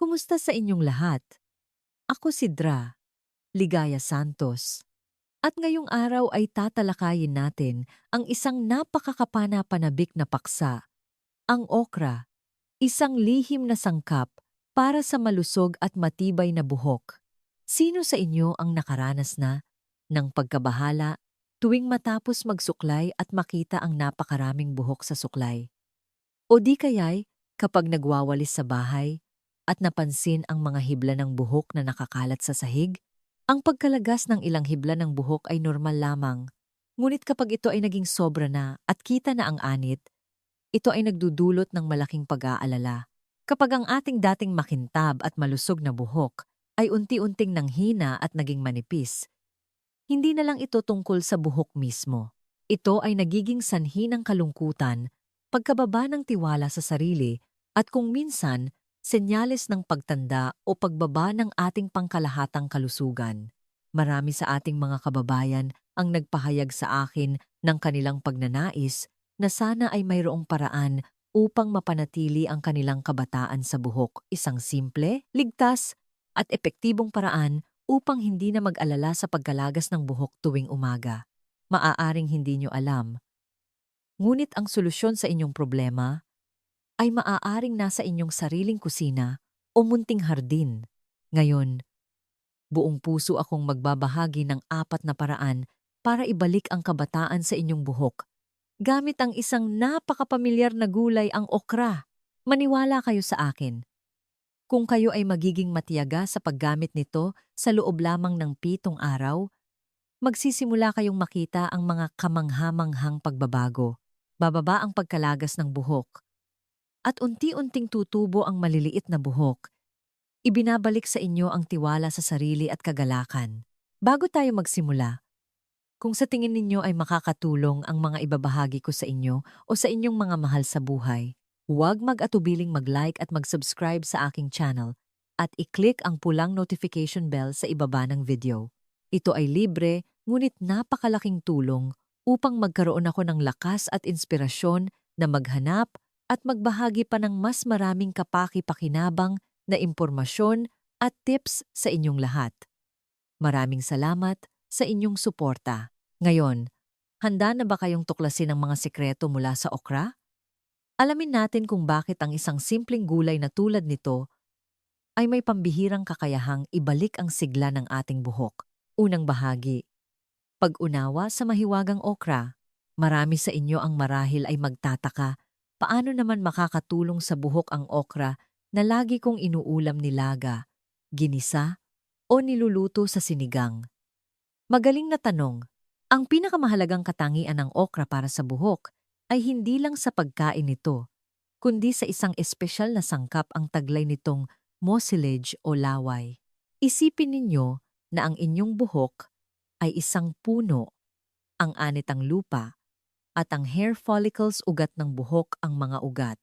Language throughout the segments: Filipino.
Kumusta sa inyong lahat? Ako si Dra, Ligaya Santos. At ngayong araw ay tatalakayin natin ang isang napakakapana-panabik na paksa, ang okra, isang lihim na sangkap para sa malusog at matibay na buhok. Sino sa inyo ang nakaranas na ng pagkabahala tuwing matapos magsuklay at makita ang napakaraming buhok sa suklay? O di kaya'y kapag nagwawalis sa bahay at napansin ang mga hibla ng buhok na nakakalat sa sahig? Ang pagkalagas ng ilang hibla ng buhok ay normal lamang. Ngunit kapag ito ay naging sobra na at kita na ang anit, ito ay nagdudulot ng malaking pag-aalala. Kapag ang ating dating makintab at malusog na buhok ay unti-unting nanghina at naging manipis, hindi na lang ito tungkol sa buhok mismo. Ito ay nagiging sanhi ng kalungkutan, pagkababa ng tiwala sa sarili, at kung minsan, senyales ng pagtanda o pagbaba ng ating pangkalahatang kalusugan. Marami sa ating mga kababayan ang nagpahayag sa akin ng kanilang pagnanais na sana ay mayroong paraan upang mapanatili ang kanilang kabataan sa buhok. Isang simple, ligtas, at epektibong paraan upang hindi na mag-alala sa pagkalagas ng buhok tuwing umaga. Maaaring hindi nyo alam, ngunit ang solusyon sa inyong problema ay maaaring nasa inyong sariling kusina o munting hardin. Ngayon, buong puso akong magbabahagi ng 4 na paraan para ibalik ang kabataan sa inyong buhok gamit ang isang napakapamilyar na gulay, ang okra. Maniwala kayo sa akin. Kung kayo ay magiging matiyaga sa paggamit nito sa loob lamang ng 7 araw, magsisimula kayong makita ang mga kamangha-manghang pagbabago. Bababa ang pagkalagas ng buhok at unti-unting tutubo ang maliliit na buhok. Ibinabalik sa inyo ang tiwala sa sarili at kagalakan. Bago tayo magsimula, kung sa tingin ninyo ay makakatulong ang mga ibabahagi ko sa inyo o sa inyong mga mahal sa buhay, huwag mag-atubiling mag-like at mag-subscribe sa aking channel at i-click ang pulang notification bell sa ibaba ng video. Ito ay libre, ngunit napakalaking tulong upang magkaroon ako ng lakas at inspirasyon na maghanap at magbahagi pa ng mas maraming kapaki-pakinabang na impormasyon at tips sa inyong lahat. Maraming salamat sa inyong suporta. Ngayon, handa na ba kayong tuklasin ang mga sikreto mula sa okra? Alamin natin kung bakit ang isang simpleng gulay na tulad nito ay may pambihirang kakayahang ibalik ang sigla ng ating buhok. Unang bahagi, pag-unawa sa mahiwagang okra. Marami sa inyo ang marahil ay magtataka, paano naman makakatulong sa buhok ang okra na lagi kong inuulam nilaga, ginisa, o niluluto sa sinigang? Magaling na tanong. Ang pinakamahalagang katangian ng okra para sa buhok ay hindi lang sa pagkain nito, kundi sa isang espesyal na sangkap ang taglay nitong mucilage o laway. Isipin ninyo na ang inyong buhok ay isang puno, ang anit ang lupa, at ang hair follicles ugat ng buhok ang mga ugat.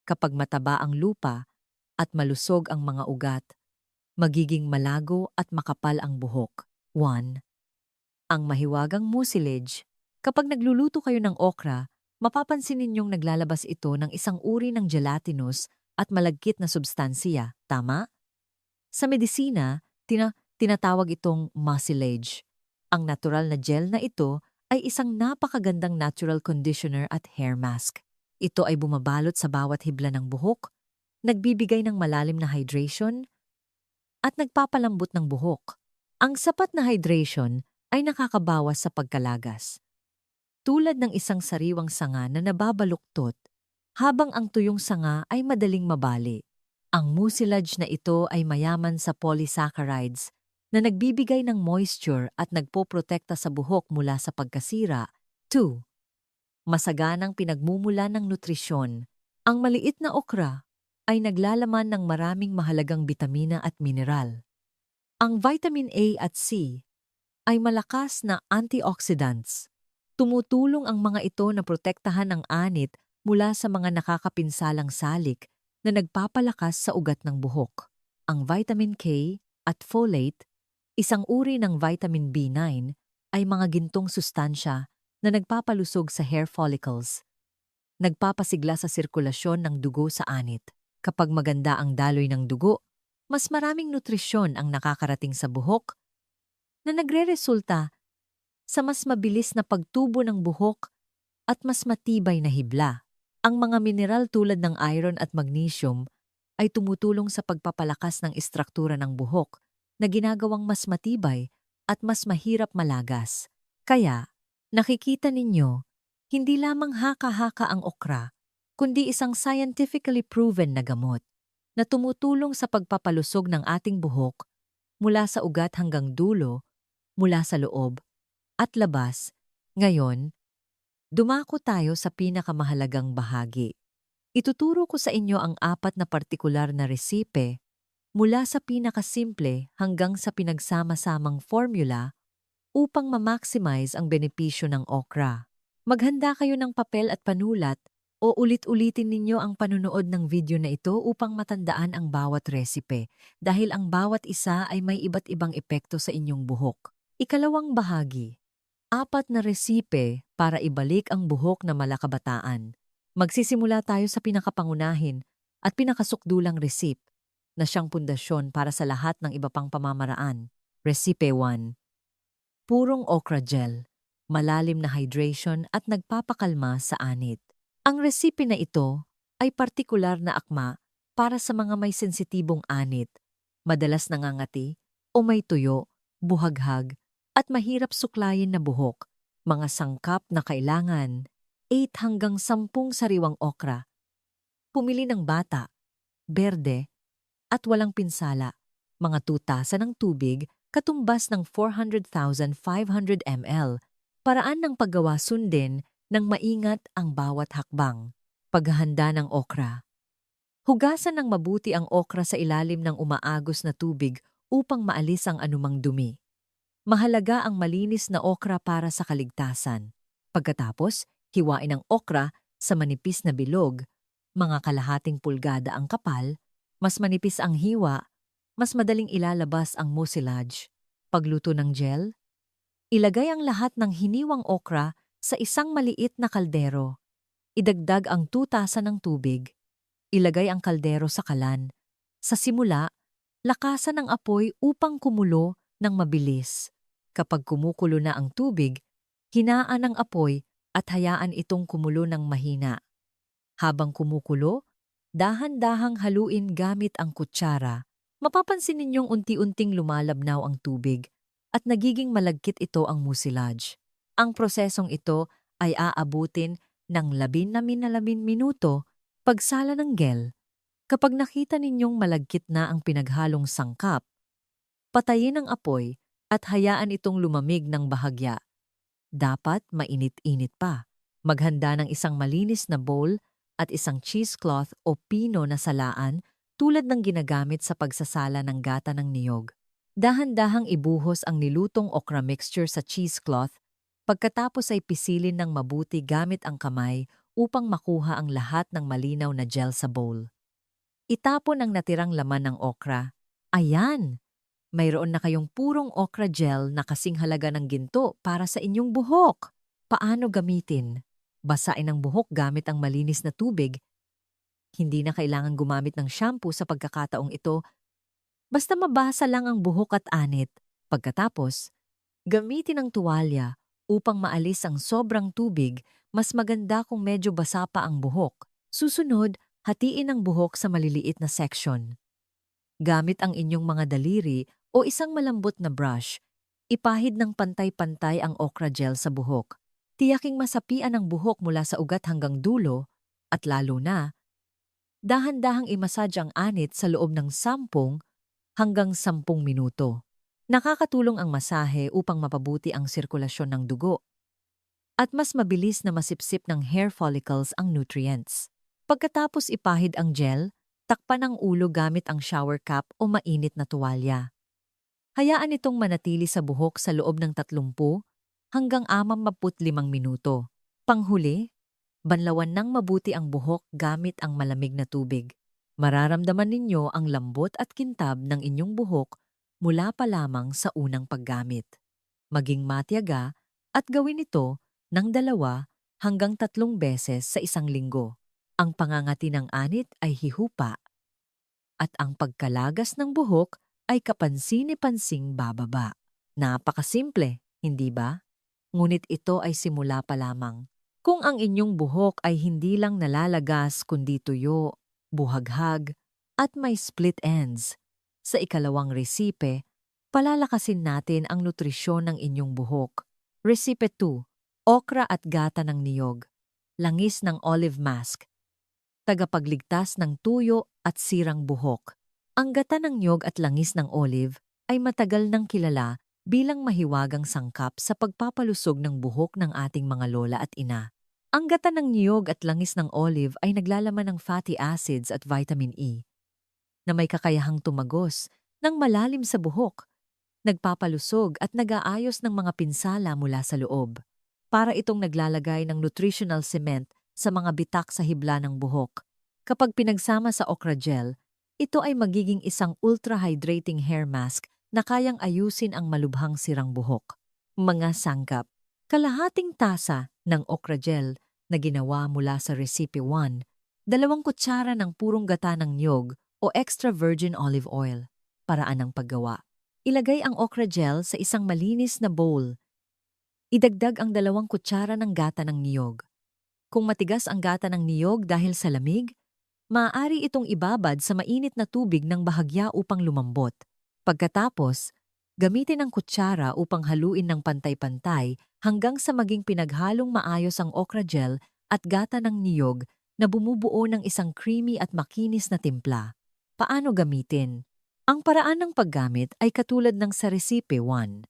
Kapag mataba ang lupa at malusog ang mga ugat, magiging malago at makapal ang buhok. 1. Ang mahiwagang mucilage. Kapag nagluluto kayo ng okra, mapapansin ninyong naglalabas ito ng isang uri ng gelatinous at malagkit na substansiya, tama? Sa medisina, tinatawag itong mucilage. Ang natural na gel na ito ay isang napakagandang natural conditioner at hair mask. Ito ay bumabalot sa bawat hibla ng buhok, nagbibigay ng malalim na hydration, at nagpapalambot ng buhok. Ang sapat na hydration ay nakakabawas sa pagkalagas. Tulad ng isang sariwang sanga na nababaluktot, habang ang tuyong sanga ay madaling mabali. Ang mucilage na ito ay mayaman sa polysaccharides na nagbibigay ng moisture at nagpoprotekta sa buhok mula sa pagkasira. 2. Masaganang pinagmumula ng nutrisyon. Ang maliit na okra ay naglalaman ng maraming mahalagang bitamina at mineral. Ang vitamin A at C ay malakas na antioxidants. Tumutulong ang mga ito na protektahan ang anit mula sa mga nakakapinsalang salik na nagpapalakas sa ugat ng buhok. Ang vitamin K at folate, isang uri ng vitamin B9, ay mga gintong sustansya na nagpapalusog sa hair follicles. Nagpapasigla sa sirkulasyon ng dugo sa anit. Kapag maganda ang daloy ng dugo, mas maraming nutrisyon ang nakakarating sa buhok na nagreresulta sa mas mabilis na pagtubo ng buhok at mas matibay na hibla. Ang mga mineral tulad ng iron at magnesium ay tumutulong sa pagpapalakas ng istruktura ng buhok na ginagawang mas matibay at mas mahirap malagas. Kaya, nakikita ninyo, hindi lamang haka-haka ang okra, kundi isang scientifically proven na gamot na tumutulong sa pagpapalusog ng ating buhok mula sa ugat hanggang dulo, mula sa loob at labas. Ngayon, dumako tayo sa pinakamahalagang bahagi. Ituturo ko sa inyo ang 4 na partikular na resipe mula sa pinakasimple hanggang sa pinagsama-samang formula upang ma-maximize ang benepisyo ng okra. Maghanda kayo ng papel at panulat o ulit-ulitin ninyo ang panunood ng video na ito upang matandaan ang bawat resipe dahil ang bawat isa ay may iba't ibang epekto sa inyong buhok. Ikalawang bahagi, 4 na resipe para ibalik ang buhok na malakabataan. Magsisimula tayo sa pinakapangunahin at pinakasukdulang recipe na siyang pundasyon para sa lahat ng iba pang pamamaraan. Recipe 1. Purong okra gel, malalim na hydration at nagpapakalma sa anit. Ang recipe na ito ay partikular na akma para sa mga may sensitibong anit, madalas nangangati o may tuyo, buhaghag at mahirap suklayin na buhok. Mga sangkap na kailangan 8 hanggang 10 sariwang okra. Pumili ng bata, berde, at walang pinsala. Mga 2 tasa ng tubig, katumbas ng 400,500 ml. Paraan ng paggawa sundin ng maingat ang bawat hakbang. Paghahanda ng okra. Hugasan ng mabuti ang okra sa ilalim ng umaagos na tubig upang maalis ang anumang dumi. Mahalaga ang malinis na okra para sa kaligtasan. Pagkatapos, hiwain ang okra sa manipis na bilog, mga kalahating pulgada ang kapal, mas manipis ang hiwa, mas madaling ilalabas ang mucilage. Pagluto ng gel, ilagay ang lahat ng hiniwang okra sa isang maliit na kaldero. Idagdag ang 2 tasa ng tubig. Ilagay ang kaldero sa kalan. Sa simula, lakasan ang apoy upang kumulo ng mabilis. Kapag kumukulo na ang tubig, hinaan ang apoy at hayaan itong kumulo ng mahina. Habang kumukulo, dahan-dahang haluin gamit ang kutsara. Mapapansin ninyong unti-unting lumalabnaw ang tubig at nagiging malagkit ito ang mucilage. Ang prosesong ito ay aabutin ng 10 minuto pagsala ng gel. Kapag nakita ninyong malagkit na ang pinaghalong sangkap, patayin ang apoy at hayaan itong lumamig ng bahagya. Dapat mainit-init pa. Maghanda ng isang malinis na bowl at isang cheesecloth o pino na salaan tulad ng ginagamit sa pagsasala ng gata ng niyog. Dahan-dahang ibuhos ang nilutong okra mixture sa cheesecloth, pagkatapos ay pisilin ng mabuti gamit ang kamay upang makuha ang lahat ng malinaw na gel sa bowl. Itapon ang natirang laman ng okra. Ayan! Mayroon na kayong purong okra gel na kasing halaga ng ginto para sa inyong buhok. Paano gamitin? Basain ang buhok gamit ang malinis na tubig. Hindi na kailangan gumamit ng shampoo sa pagkakataong ito. Basta mabasa lang ang buhok at anit. Pagkatapos, gamitin ang tuwalya upang maalis ang sobrang tubig. Mas maganda kung medyo basa pa ang buhok. Susunod, hatiin ang buhok sa maliliit na section. Gamit ang inyong mga daliri o isang malambot na brush, ipahid ng pantay-pantay ang okra gel sa buhok. Tiyaking masapian ang buhok mula sa ugat hanggang dulo at lalo na, dahan-dahang imasage ang anit sa loob ng 10 hanggang 10 minuto. Nakakatulong ang masahe upang mapabuti ang sirkulasyon ng dugo at mas mabilis na masipsip ng hair follicles ang nutrients. Pagkatapos ipahid ang gel, takpan ang ulo gamit ang shower cap o mainit na tuwalya. Hayaan itong manatili sa buhok sa loob ng 30 hanggang 65 minuto. Panghuli, banlawan ng mabuti ang buhok gamit ang malamig na tubig. Mararamdaman ninyo ang lambot at kintab ng inyong buhok mula pa lamang sa unang paggamit. Maging matiyaga at gawin ito ng 2 hanggang 3 beses sa isang linggo. Ang pangangati ng anit ay hihupa at ang pagkalagas ng buhok ay kapansin-pansing bababa. Napakasimple, hindi ba? Ngunit ito ay simula pa lamang. Kung ang inyong buhok ay hindi lang nalalagas kundi tuyo, buhaghag, at may split ends, sa ikalawang resipe, palalakasin natin ang nutrisyon ng inyong buhok. Resipe 2, okra at gata ng niyog, langis ng olive mask, tagapagligtas ng tuyo at sirang buhok. Ang gata ng niyog at langis ng olive ay matagal nang kilala bilang mahiwagang sangkap sa pagpapalusog ng buhok ng ating mga lola at ina. Ang gata ng niyog at langis ng olive ay naglalaman ng fatty acids at vitamin E na may kakayahang tumagos ng malalim sa buhok, nagpapalusog at nag-aayos ng mga pinsala mula sa loob. Para itong naglalagay ng nutritional cement sa mga bitak sa hibla ng buhok. Kapag pinagsama sa okra gel, ito ay magiging isang ultra-hydrating hair mask na kayang ayusin ang malubhang sirang buhok. Mga sangkap. Kalahating tasa ng okra gel na ginawa mula sa Recipe 1, 2 kutsara ng purong gata ng niyog o extra virgin olive oil. Paraan ng paggawa. Ilagay ang okra gel sa isang malinis na bowl. Idagdag ang 2 kutsara ng gata ng niyog. Kung matigas ang gata ng niyog dahil sa lamig, maaari itong ibabad sa mainit na tubig ng bahagya upang lumambot. Pagkatapos, gamitin ang kutsara upang haluin ng pantay-pantay hanggang sa maging pinaghalong maayos ang okra gel at gata ng niyog na bumubuo ng isang creamy at makinis na timpla. Paano gamitin? Ang paraan ng paggamit ay katulad ng sa Recipe 1.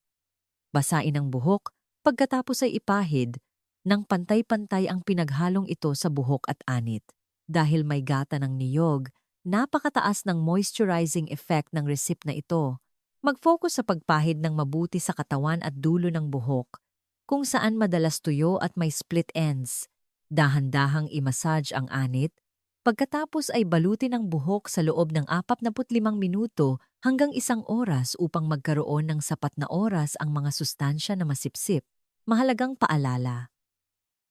Basain ang buhok, pagkatapos ay ipahid ng pantay-pantay ang pinaghalong ito sa buhok at anit. Dahil may gata ng niyog, napakataas ng moisturizing effect ng recipe na ito. Mag-focus sa pagpahid ng mabuti sa katawan at dulo ng buhok, kung saan madalas tuyo at may split ends. Dahan-dahang i-massage ang anit, pagkatapos ay balutin ang buhok sa loob ng 45 minuto hanggang 1 oras upang magkaroon ng sapat na oras ang mga sustansya na masipsip. Mahalagang paalala.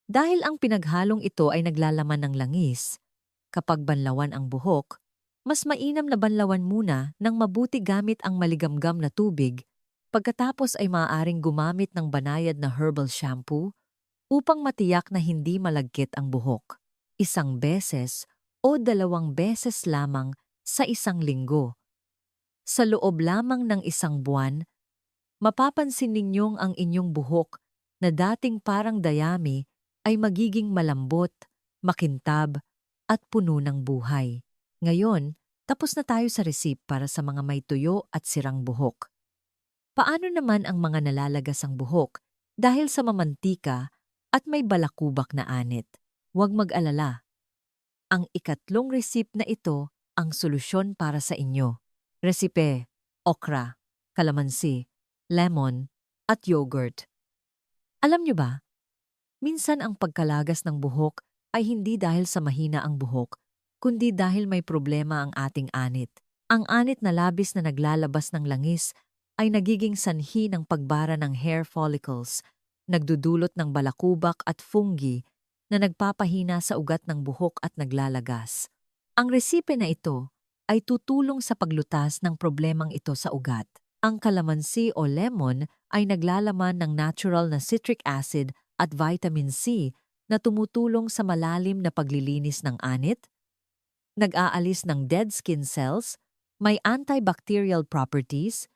Dahil ang pinaghalong ito ay naglalaman ng langis, kapag banlawan ang buhok, mas mainam na banlawan muna ng mabuti gamit ang maligamgam na tubig, pagkatapos ay maaaring gumamit ng banayad na herbal shampoo upang matiyak na hindi malagkit ang buhok. 1 beses o 2 beses lamang sa 1 linggo. Sa loob lamang ng 1 buwan, mapapansin ninyong ang inyong buhok na dating parang dayami ay magiging malambot, makintab, at puno ng buhay. Ngayon, tapos na tayo sa recipe para sa mga may tuyo at sirang buhok. Paano naman ang mga nalalagas ang buhok dahil sa mamantika at may balakubak na anit? Huwag mag-alala. Ang ikatlong recipe na ito ang solusyon para sa inyo. Recipe, okra, kalamansi, lemon, at yogurt. Alam nyo ba, minsan ang pagkalagas ng buhok ay hindi dahil sa mahina ang buhok, kundi dahil may problema ang ating anit. Ang anit na labis na naglalabas ng langis ay nagiging sanhi ng pagbara ng hair follicles, nagdudulot ng balakubak at fungi na nagpapahina sa ugat ng buhok at naglalagas. Ang resipe na ito ay tutulong sa paglutas ng problemang ito sa ugat. Ang kalamansi o lemon ay naglalaman ng natural na citric acid at vitamin C na tumutulong sa malalim na paglilinis ng anit, nag-aalis ng dead skin cells, may antibacterial properties,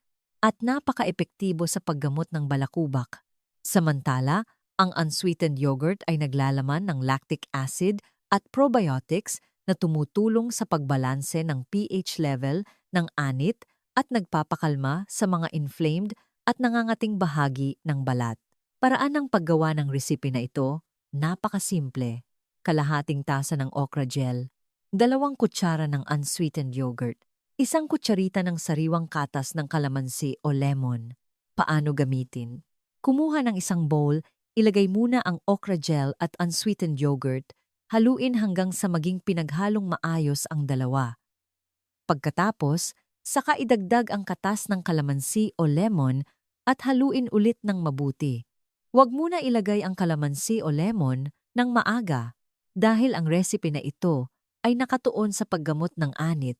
at napaka-epektibo sa paggamot ng balakubak. Samantala, ang unsweetened yogurt ay naglalaman ng lactic acid at probiotics na tumutulong sa pagbalanse ng pH level ng anit at nagpapakalma sa mga inflamed at nangangating bahagi ng balat. Paraan ng paggawa ng recipe na ito, napakasimple. Kalahating tasa ng okra gel, 2 kutsara ng unsweetened yogurt, 1 kutsarita ng sariwang katas ng kalamansi o lemon. Paano gamitin? Kumuha ng 1 bowl, ilagay muna ang okra gel at unsweetened yogurt, haluin hanggang sa maging pinaghalong maayos ang dalawa. Pagkatapos, saka idagdag ang katas ng kalamansi o lemon at haluin ulit ng mabuti. Huwag muna ilagay ang kalamansi o lemon ng maaga dahil ang recipe na ito ay nakatuon sa paggamot ng anit.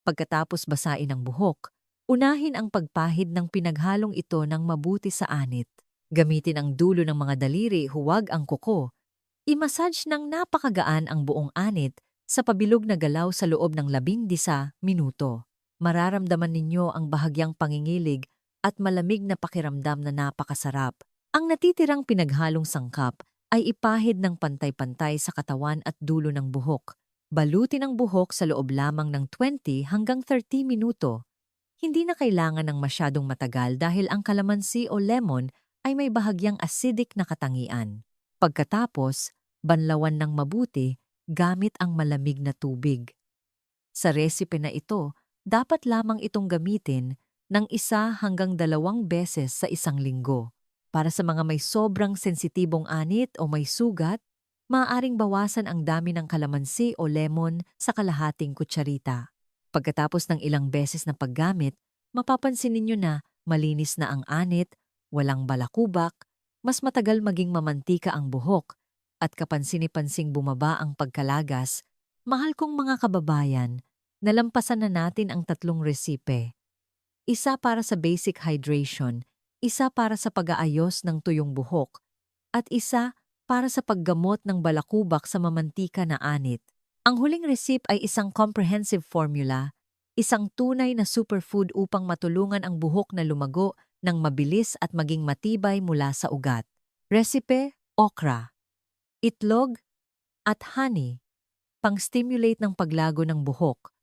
Pagkatapos basain ang buhok, unahin ang pagpahid ng pinaghalong ito ng mabuti sa anit. Gamitin ang dulo ng mga daliri, huwag ang kuko. I-massage ng napakagaan ang buong anit sa pabilog na galaw sa loob ng 11 minuto. Mararamdaman ninyo ang bahagyang pangingilig at malamig na pakiramdam na napakasarap. Ang natitirang pinaghalong sangkap ay ipahid ng pantay-pantay sa katawan at dulo ng buhok. Balutin ang buhok sa loob lamang ng 20 hanggang 30 minuto. Hindi na kailangan ng masyadong matagal dahil ang kalamansi o lemon ay may bahagyang acidic na katangian. Pagkatapos, banlawan ng mabuti gamit ang malamig na tubig. Sa resipe na ito, dapat lamang itong gamitin ng 1 hanggang 2 beses sa isang linggo. Para sa mga may sobrang sensitibong anit o may sugat, maaaring bawasan ang dami ng kalamansi o lemon sa kalahating kutsarita. Pagkatapos ng ilang beses na paggamit, mapapansin ninyo na malinis na ang anit, walang balakubak, mas matagal maging mamantika ang buhok, at kapansin-pansing bumaba ang pagkalagas. Mahal kong mga kababayan, nalampasan na natin ang 3 resipe. Isa para sa basic hydration, isa para sa pag-aayos ng tuyong buhok, at isa para sa paggamot ng balakubak sa mamantika na anit. Ang huling recipe ay isang comprehensive formula, isang tunay na superfood upang matulungan ang buhok na lumago ng mabilis at maging matibay mula sa ugat. Recipe: okra, itlog, at honey, pang-stimulate ng paglago ng buhok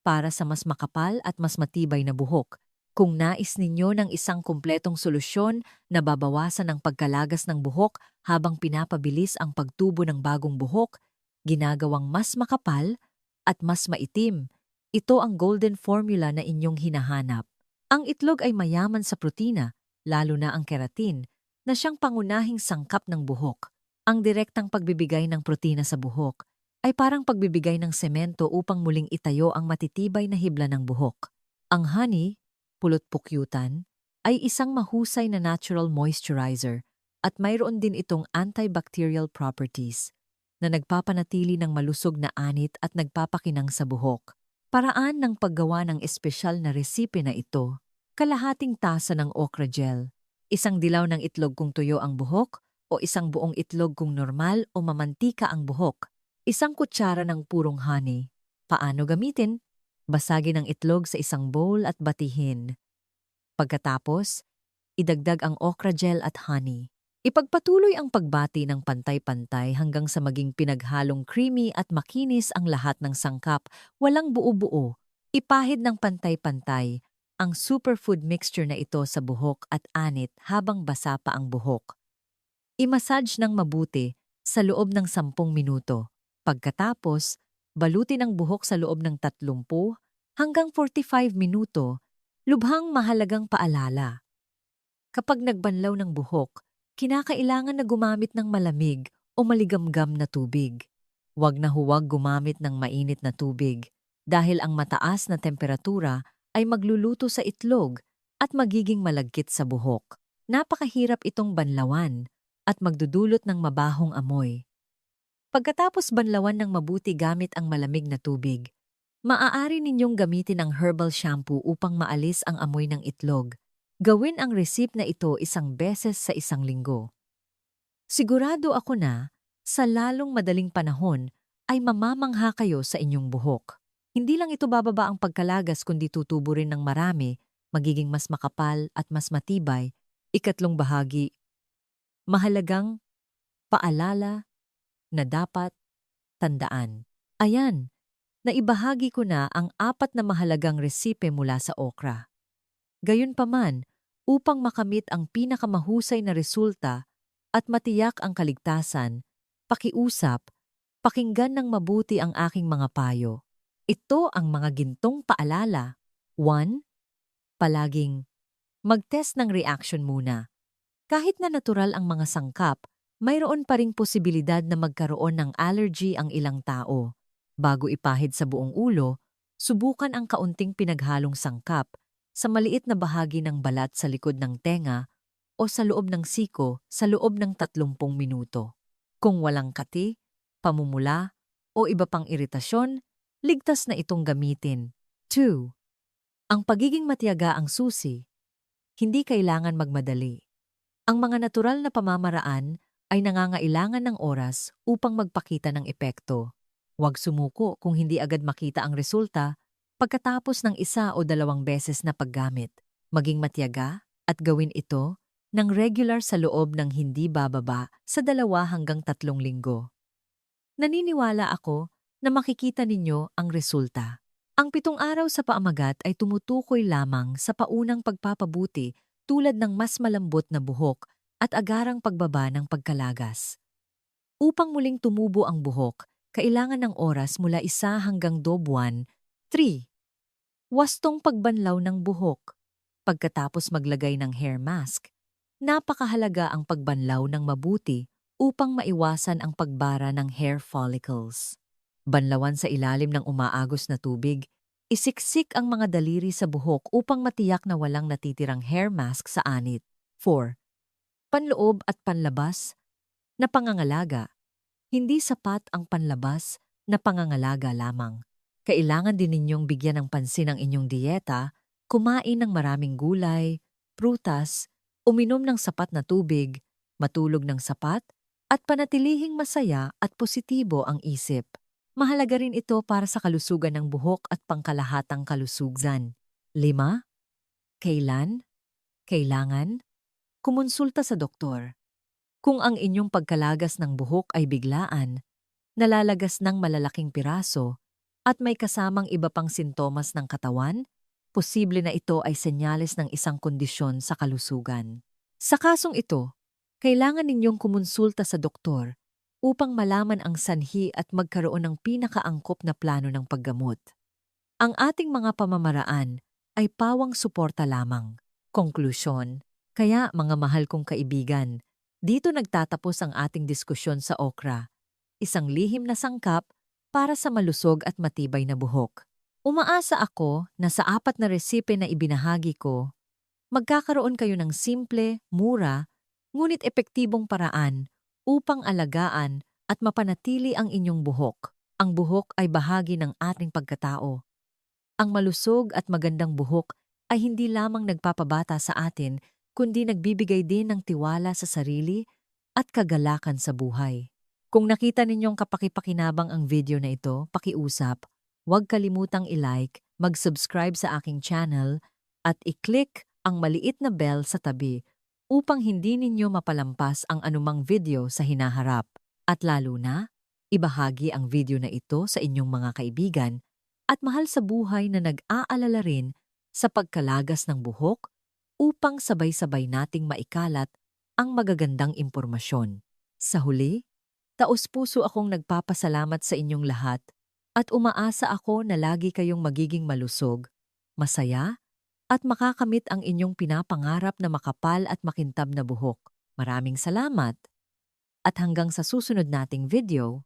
para sa mas makapal at mas matibay na buhok. Kung nais ninyo ng isang kumpletong solusyon na babawasan ang pagkalagas ng buhok habang pinapabilis ang pagtubo ng bagong buhok, ginagawang mas makapal at mas maitim, ito ang golden formula na inyong hinahanap. Ang itlog ay mayaman sa protina, lalo na ang keratin, na siyang pangunahing sangkap ng buhok. Ang direktang pagbibigay ng protina sa buhok ay parang pagbibigay ng semento upang muling itayo ang matitibay na hibla ng buhok. Ang honey, pulot-pukyutan, ay isang mahusay na natural moisturizer at mayroon din itong antibacterial properties na nagpapanatili ng malusog na anit at nagpapakinang sa buhok. Paraan ng paggawa ng espesyal na resipe na ito: kalahating tasa ng okra gel, isang dilaw ng itlog kung tuyo ang buhok o isang buong itlog kung normal o mamantika ang buhok, isang kutsara ng purong honey. Paano gamitin? Basagin ang itlog sa isang bowl at batihin. Pagkatapos, idagdag ang okra gel at honey. Ipagpatuloy ang pagbati ng pantay-pantay hanggang sa maging pinaghalong creamy at makinis ang lahat ng sangkap, walang buo-buo. Ipahid ng pantay-pantay ang superfood mixture na ito sa buhok at anit habang basa pa ang buhok. I-massage ng mabuti sa loob ng 10 minuto. Pagkatapos, balutin ang buhok sa loob ng 30 hanggang 45 minuto. Lubhang mahalagang paalala: kapag nagbanlaw ng buhok, kinakailangan na gumamit ng malamig o maligamgam na tubig. Huwag na huwag gumamit ng mainit na tubig dahil ang mataas na temperatura ay magluluto sa itlog at magiging malagkit sa buhok. Napakahirap itong banlawan at magdudulot ng mabahong amoy. Pagkatapos banlawan ng mabuti gamit ang malamig na tubig, maaari ninyong gamitin ang herbal shampoo upang maalis ang amoy ng itlog. Gawin ang recipe na ito 1 beses sa isang linggo. Sigurado ako na sa lalong madaling panahon ay mamamangha kayo sa inyong buhok. Hindi lang ito bababa ang pagkalagas kundi tutubo rin ng marami, magiging mas makapal at mas matibay. Ikatlong bahagi: mahalagang paalala na dapat tandaan. Ayan, naibahagi ko na ang 4 na mahalagang resipe mula sa okra. Gayunpaman, upang makamit ang pinakamahusay na resulta at matiyak ang kaligtasan, pakiusap, pakinggan ng mabuti ang aking mga payo. Ito ang mga gintong paalala. 1. Palaging mag-test ng reaction muna. Kahit na natural ang mga sangkap, mayroon pa ring posibilidad na magkaroon ng allergy ang ilang tao. Bago ipahid sa buong ulo, subukan ang kaunting pinaghalong sangkap sa maliit na bahagi ng balat sa likod ng tenga o sa loob ng siko sa loob ng 30 minuto. Kung walang kati, pamumula o iba pang iritasyon, ligtas na itong gamitin. 2. Ang pagiging matiyaga ang susi, hindi kailangan magmadali. Ang mga natural na pamamaraan ay nangangailangan ng oras upang magpakita ng epekto. Huwag sumuko kung hindi agad makita ang resulta pagkatapos ng 1 o 2 beses na paggamit. Maging matiyaga at gawin ito ng regular sa loob ng hindi bababa sa 2 hanggang 3 linggo. Naniniwala ako na makikita ninyo ang resulta. Ang 7 araw sa paamagat ay tumutukoy lamang sa paunang pagpapabuti tulad ng mas malambot na buhok at agarang pagbaba ng pagkalagas. Upang muling tumubo ang buhok, kailangan ng oras mula 1 hanggang 2 buwan. 3. Wastong pagbanlaw ng buhok. Pagkatapos maglagay ng hair mask, napakahalaga ang pagbanlaw ng mabuti upang maiwasan ang pagbara ng hair follicles. Banlawan sa ilalim ng umaagos na tubig, isiksik ang mga daliri sa buhok upang matiyak na walang natitirang hair mask sa anit. 4. Panloob at panlabas na pangangalaga. Hindi sapat ang panlabas na pangangalaga lamang. Kailangan din ninyong bigyan ng pansin ang inyong dieta, kumain ng maraming gulay, prutas, uminom ng sapat na tubig, matulog ng sapat, at panatilihing masaya at positibo ang isip. Mahalaga rin ito para sa kalusugan ng buhok at pangkalahatang kalusugan. 5. Kailan? Kailangan? Kumonsulta sa doktor. Kung ang inyong pagkalagas ng buhok ay biglaan, nalalagas ng malalaking piraso, at may kasamang iba pang sintomas ng katawan, posible na ito ay senyales ng isang kondisyon sa kalusugan. Sa kasong ito, kailangan ninyong kumonsulta sa doktor upang malaman ang sanhi at magkaroon ng pinakaangkop na plano ng paggamot. Ang ating mga pamamaraan ay pawang suporta lamang. Konklusyon, kaya mga mahal kong kaibigan, dito nagtatapos ang ating diskusyon sa okra, isang lihim na sangkap para sa malusog at matibay na buhok. Umaasa ako na sa 4 na resipe na ibinahagi ko, magkakaroon kayo ng simple, mura, ngunit epektibong paraan upang alagaan at mapanatili ang inyong buhok. Ang buhok ay bahagi ng ating pagkatao. Ang malusog at magandang buhok ay hindi lamang nagpapabata sa atin, kundi nagbibigay din ng tiwala sa sarili at kagalakan sa buhay. Kung nakita ninyong kapakipakinabang ang video na ito, pakiusap, huwag kalimutang i-like, mag-subscribe sa aking channel, at i-click ang maliit na bell sa tabi upang hindi ninyo mapalampas ang anumang video sa hinaharap. At lalo na, ibahagi ang video na ito sa inyong mga kaibigan at mahal sa buhay na nag-aalala rin sa pagkalagas ng buhok upang sabay-sabay nating maikalat ang magagandang impormasyon. Sa huli, taos-puso akong nagpapasalamat sa inyong lahat at umaasa ako na lagi kayong magiging malusog, masaya, at makakamit ang inyong pinapangarap na makapal at makintab na buhok. Maraming salamat! At hanggang sa susunod nating video,